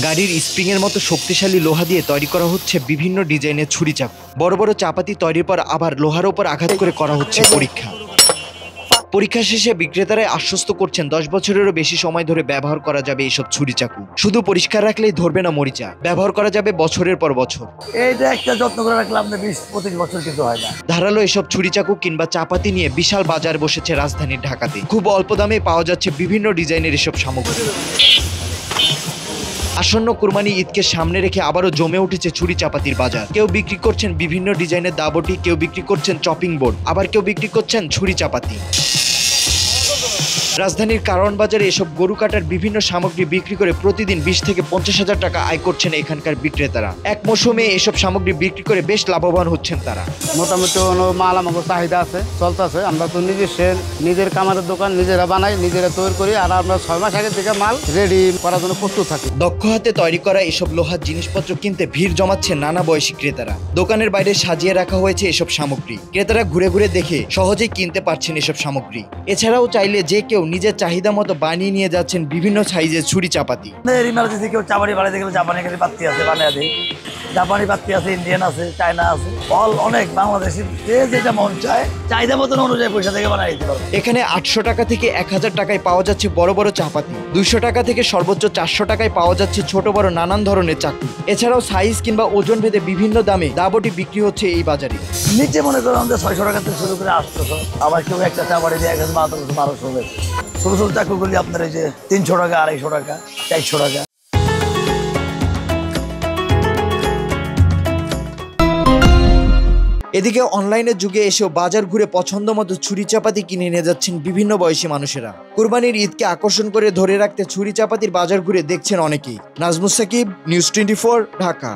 গাড়ির স্প্রিংয়ের মতো শক্তিশালী লোহা দিয়ে তৈরি করা হচ্ছে বিভিন্ন ডিজাইনের ছুরি চাকু। বড় বড় চাপাতি তৈরির পর আবার লোহার ওপর আঘাত করে করা হচ্ছে পরীক্ষা শেষে বিক্রেতারাই আশ্বস্ত করছেন 10 বছরেরও বেশি সময় ধরে ব্যবহার করা যাবে এইসব ছুরি চাকু। শুধু পরিষ্কার রাখলেই ধরবে না মরিচা, ব্যবহার করা যাবে বছরের পর বছর। এইটা একটা যত্ন করে রাখলাম 20-25 বছর কিন্তু হয় না। ধারালো এসব ছুরি চাকু কিংবা চাপাতি নিয়ে বিশাল বাজার বসেছে রাজধানীর ঢাকাতে। খুব অল্প দামে পাওয়া যাচ্ছে বিভিন্ন ডিজাইনের এসব সামগ্রী। আসন্ন কুরবানি ঈদকে সামনে রেখে আবারও জমে উঠেছে ছুরি চাপাতির বাজার। কেউ বিক্রি করছেন বিভিন্ন ডিজাইনের দাবটি, কেউ বিক্রি করছেন চপিং বোর্ড, আবার কেউ বিক্রি করছেন ছুরি চাপাতি। রাজধানীর কারওয়ান বাজারে এসব গরু কাটার বিভিন্ন সামগ্রী বিক্রি করে প্রতিদিন 20 থেকে 50,000 টাকা আয় করছেন এখানকার বিক্রেতারা। এক মৌসুমে এসব সামগ্রী বিক্রি করে বেশ লাভবান হচ্ছেন তারা। মোটামুটি মাল আমাকে চাহিদা আছে, চলতেছে। আমরা তো নিজের কামারের দোকান নিজেরা বানাই, নিজেরা তৈরি করি, আর আমরা 6 মাস আগে থেকে মাল রেডি করার জন্য প্রস্তুত থাকি। দক্ষ হাতে তৈরি করা এসব লোহার জিনিসপত্র কিনতে ভিড় জমাচ্ছে নানা বয়সী ক্রেতারা। দোকানের বাইরে সাজিয়ে রাখা হয়েছে এসব সামগ্রী। ক্রেতারা ঘুরে ঘুরে দেখে সহজেই কিনতে পারছেন এসব সামগ্রী। এছাড়াও চাইলে যে কেউ নিজের চাহিদা মতো বানিয়ে নিয়ে যাচ্ছেন বিভিন্ন সাইজের ছুরি চাপাতি। ইমার্জেন্সি কেউ চাপানি বানাইতে গেলে জাপানি পাত্তি আছে, বানিয়ে দেয়। জাপানি পাত্তি আছে, ইন্ডিয়ান আছে, চায়না আছে, অনেক বাংলাদেশি যে যেটা মন চায় চাহিদা মতন অনুযায়ী পয়সা থেকে বানিয়ে দিতে পারবে। এখানে 800 টাকা থেকে 1000 টাকায় পাওয়া যাচ্ছে বড় বড় চাপাতি। 200 টাকা থেকে সর্বোচ্চ 400 টাকায় পাওয়া যাচ্ছে ছোট বড় নানান ধরনের চাকু। এছাড়াও সাইজ কিংবা ওজন ভেদে বিভিন্ন দামে দাবটি বিক্রি হচ্ছে এই বাজারে। নিচে মনে করো আমাদের 600 টাকা থেকে শুরু করে 800, আবার কেউ একটা চাপাটি দিয়ে 1200। ছোট ছোট চাকুগুলি আপনার এই যে 300 টাকা, 250 টাকা, 400 টাকা। এদিকে অনলাইনের যুগে এসেও বাজার ঘুরে পছন্দ মতো ছুরি চাপাতি কিনে নিয়ে যাচ্ছেন বিভিন্ন বয়সী মানুষেরা। কুরবানির ঈদকে আকর্ষণ করে ধরে রাখতে ছুরি চাপাতির বাজার ঘুরে দেখছেন অনেকেই। নাজমুস সাকিব, নিউজ 24, ঢাকা।